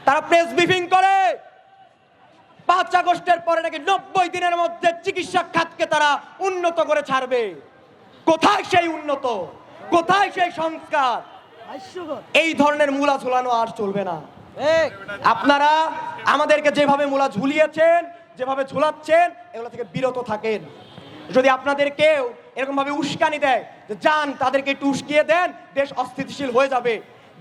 তারা press briefing করে 5 আগস্টের পরে নাকি 90 দিনের মধ্যে চিকিৎসা খাতকে তারা উন্নত করে ছাড়বে। কোথায় সেই উন্নত, কোথায় সেই সংস্কার? এই ধরনের মূলা ঝুলানো আর চলবে না। আপনারা আমাদেরকে যেভাবে মূলা ঝুলিয়েছেন, যেভাবে ঝুলাচ্ছেন, এগুলো থেকে বিরত থাকেন। যদি আপনাদের কেউ এরকম ভাবে উস্কানি দেয় যে যান তাদেরকে একটু উস্কিয়ে দেন, দেশ অস্থিতিশীল হয়ে যাবে,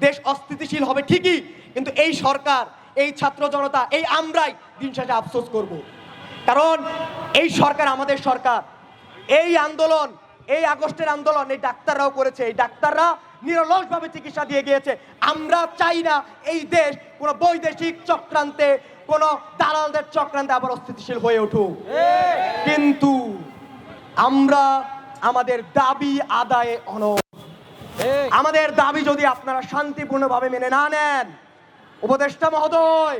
দেশ অস্থিতিশীল হবে ঠিকই, কিন্তু এই সরকার, এই ছাত্র জনতা, এই আমরাই দিন শেষে আফসোস করব। কারণ এই সরকার আমাদের সরকার। এই আন্দোলন, এই আগস্টের আন্দোলন এই ডাক্তাররাও করেছে, এই ডাক্তাররা নিরলসভাবে চিকিৎসা দিয়ে গিয়েছে। আমরা চাই না এই দেশ কোনো বৈদেশিক চক্রান্তে, কোনো দালালদের চক্রান্তে আবার অস্থিতিশীল হয়ে উঠুক। কিন্তু আমরা আমাদের দাবি আদায়ে অনড়। আমাদের দাবি যদি আপনারা শান্তিপূর্ণভাবে মেনে না নেন, উপদেষ্টা মহোদয়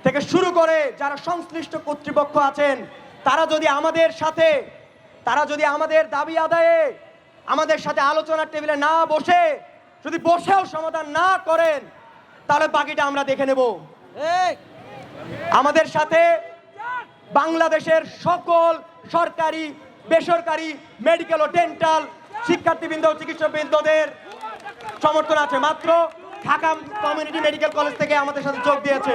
থেকে শুরু করে যারা সংশ্লিষ্ট কর্তৃপক্ষ আছেন, তারা যদি আমাদের দাবি আদায়ে আমাদের সাথে আলোচনার টেবিলে না বসে, যদি বসেও সমাধান না করেন, তাহলে বাকিটা আমরা দেখে নেব। আমাদের সাথে বাংলাদেশের সকল সরকারি, বেসরকারি, মেডিকেল ও ডেন্টাল শিক্ষার্থীবৃন্দ, চিকিৎসকবৃন্দদের সমর্থন আছে। মাত্র ঢাকা কমিউনিটি মেডিকেল কলেজ থেকে আমাদের সাথে যোগ দিয়েছে।